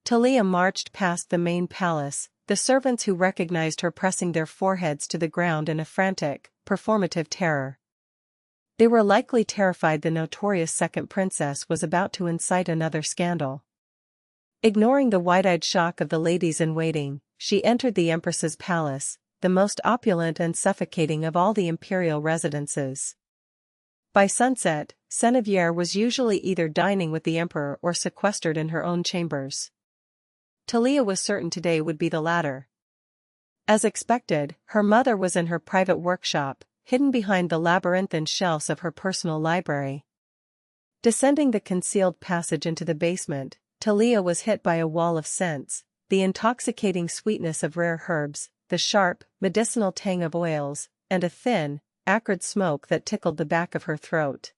Talia marched past the main palace, the servants who recognized her pressing their foreheads to the ground in a frantic, performative terror. They were likely terrified the notorious second princess was about to incite another scandal. Ignoring the wide-eyed shock of the ladies-in-waiting, she entered the Empress's palace, the most opulent and suffocating of all the imperial residences. By sunset, Genevieve was usually either dining with the emperor or sequestered in her own chambers. Talia was certain today would be the latter. As expected, her mother was in her private workshop, hidden behind the labyrinthine shelves of her personal library. Descending the concealed passage into the basement, Talia was hit by a wall of scents, the intoxicating sweetness of rare herbs, the sharp, medicinal tang of oils, and a thin, acrid smoke that tickled the back of her throat.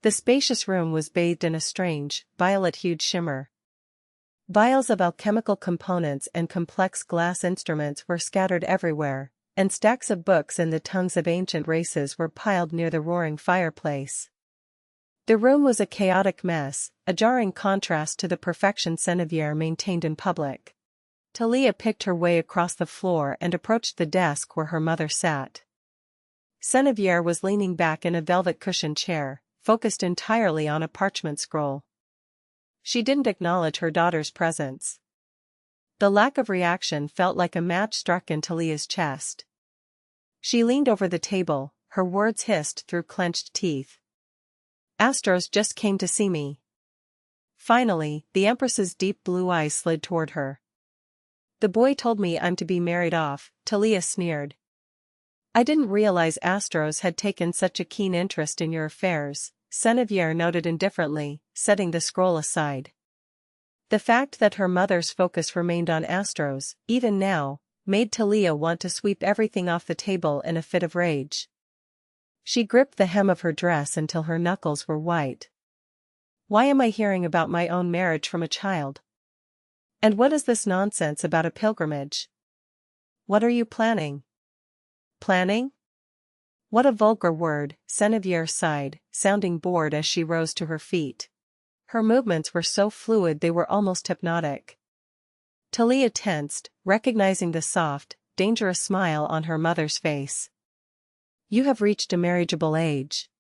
The spacious room was bathed in a strange, violet-hued shimmer. Vials of alchemical components and complex glass instruments were scattered everywhere, and stacks of books in the tongues of ancient races were piled near the roaring fireplace. The room was a chaotic mess, a jarring contrast to the perfection Genevieve maintained in public. Talia picked her way across the floor and approached the desk where her mother sat. Genevieve was leaning back in a velvet-cushioned chair, focused entirely on a parchment scroll. She didn't acknowledge her daughter's presence. The lack of reaction felt like a match struck in Talia's chest. She leaned over the table, her words hissed through clenched teeth. "Astros just came to see me." Finally, the Empress's deep blue eyes slid toward her. "The boy told me I'm to be married off," Talia sneered. "I didn't realize Astros had taken such a keen interest in your affairs," Genevieve noted indifferently, setting the scroll aside. The fact that her mother's focus remained on Astros, even now, made Talia want to sweep everything off the table in a fit of rage. She gripped the hem of her dress until her knuckles were white. "Why am I hearing about my own marriage from a child? And what is this nonsense about a pilgrimage? What are you planning?" "Planning?" What a vulgar word, Genevieve sighed, sounding bored as she rose to her feet. Her movements were so fluid they were almost hypnotic. Talia tensed, recognizing the soft, dangerous smile on her mother's face. "You have reached a marriageable age.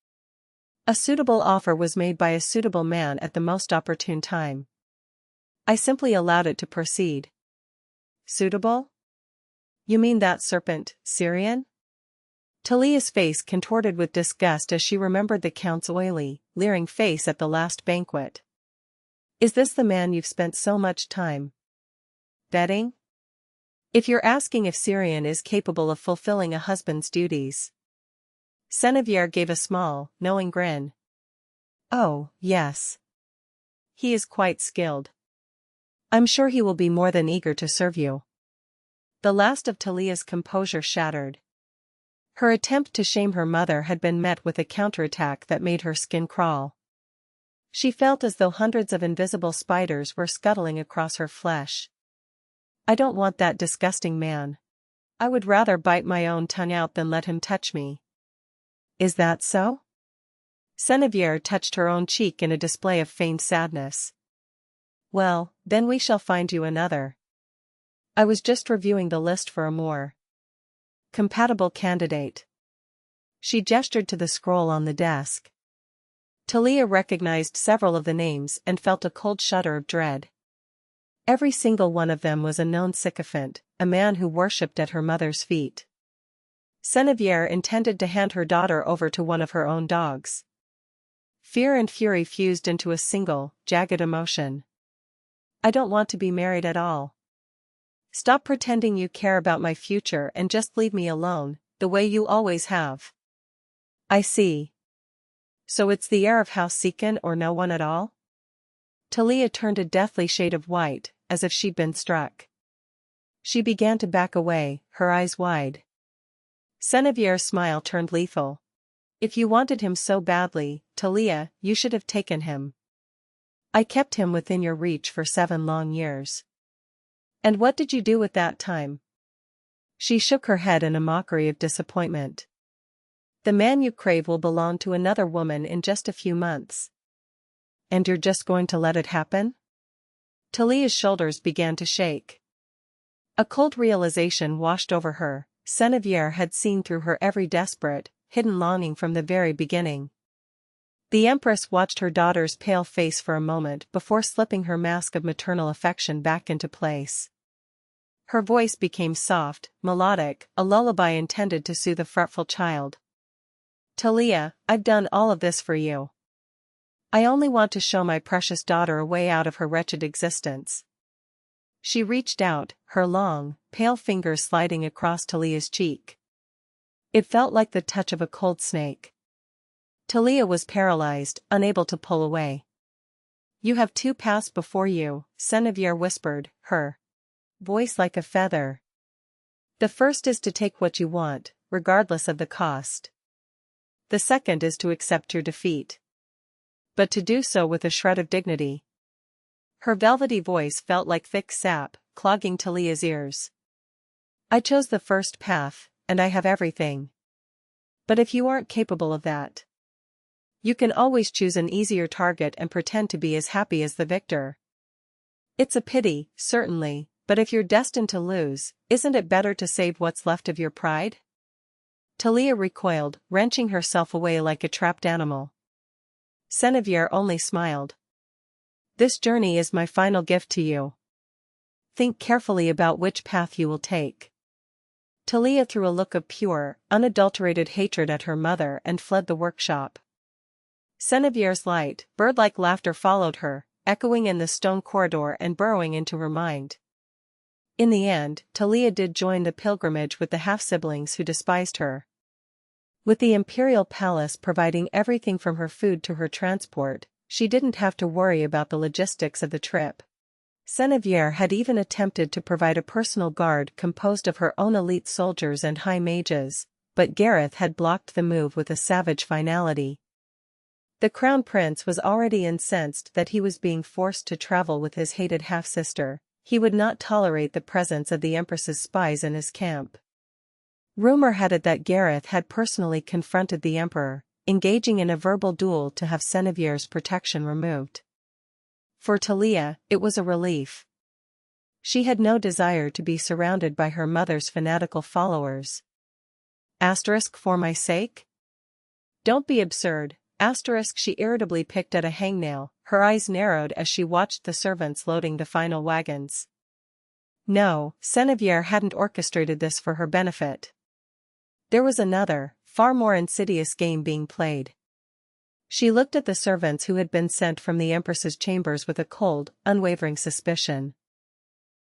A suitable offer was made by a suitable man at the most opportune time. I simply allowed it to proceed." "Suitable? You mean that serpent, Syrian?" Talia's face contorted with disgust as she remembered the Count's oily, leering face at the last banquet. "Is this the man you've spent so much time vetting? If you're asking if Syrian is capable of fulfilling a husband's duties." Genevieve gave a small, knowing grin. "Oh, yes. He is quite skilled. I'm sure he will be more than eager to serve you." The last of Talia's composure shattered. Her attempt to shame her mother had been met with a counterattack that made her skin crawl. She felt as though hundreds of invisible spiders were scuttling across her flesh. "I don't want that disgusting man. I would rather bite my own tongue out than let him touch me." "Is that so?" Genevieve touched her own cheek in a display of feigned sadness. "Well, then we shall find you another. I was just reviewing the list for a more compatible candidate." She gestured to the scroll on the desk. Talia recognized several of the names and felt a cold shudder of dread. Every single one of them was a known sycophant, a man who worshipped at her mother's feet. Genevieve intended to hand her daughter over to one of her own dogs. Fear and fury fused into a single, jagged emotion. "I don't want to be married at all. Stop pretending you care about my future and just leave me alone, the way you always have." "I see. So it's the heir of House Siorcan or no one at all?" Talia turned a deathly shade of white, as if she'd been struck. She began to back away, her eyes wide. Genevieve's smile turned lethal. "If you wanted him so badly, Talia, you should have taken him. I kept him within your reach for 7 long years. And what did you do with that time?" She shook her head in a mockery of disappointment. "The man you crave will belong to another woman in just a few months. And you're just going to let it happen?" Talia's shoulders began to shake. A cold realization washed over her. Synoviere had seen through her every desperate, hidden longing from the very beginning. The Empress watched her daughter's pale face for a moment before slipping her mask of maternal affection back into place. Her voice became soft, melodic, a lullaby intended to soothe a fretful child. "Talia, I've done all of this for you. I only want to show my precious daughter a way out of her wretched existence." She reached out, her long, pale fingers sliding across Talia's cheek. It felt like the touch of a cold snake. Talia was paralyzed, unable to pull away. "You have two paths before you," Synoviere whispered, her voice like a feather. "The first is to take what you want, regardless of the cost. The second is to accept your defeat. But to do so with a shred of dignity." Her velvety voice felt like thick sap, clogging Talia's ears. "I chose the first path, and I have everything. But if you aren't capable of that, you can always choose an easier target and pretend to be as happy as the victor. It's a pity, certainly, but if you're destined to lose, isn't it better to save what's left of your pride?" Talia recoiled, wrenching herself away like a trapped animal. Synoviere only smiled. "This journey is my final gift to you. Think carefully about which path you will take." Talia threw a look of pure, unadulterated hatred at her mother and fled the workshop. Synoviere's light, bird-like laughter followed her, echoing in the stone corridor and burrowing into her mind. In the end, Talia did join the pilgrimage with the half-siblings who despised her. With the Imperial palace providing everything from her food to her transport, she didn't have to worry about the logistics of the trip. Synoviere had even attempted to provide a personal guard composed of her own elite soldiers and high mages, but Gareth had blocked the move with a savage finality. The Crown Prince was already incensed that he was being forced to travel with his hated half-sister. He would not tolerate the presence of the Empress's spies in his camp. Rumor had it that Gareth had personally confronted the Emperor, engaging in a verbal duel to have Synoviere's protection removed. For Talia, it was a relief. She had no desire to be surrounded by her mother's fanatical followers. For my sake? Don't be absurd. She irritably picked at a hangnail, her eyes narrowed as she watched the servants loading the final wagons. No, Synoviere hadn't orchestrated this for her benefit. There was another, far more insidious game being played. She looked at the servants who had been sent from the Empress's chambers with a cold, unwavering suspicion.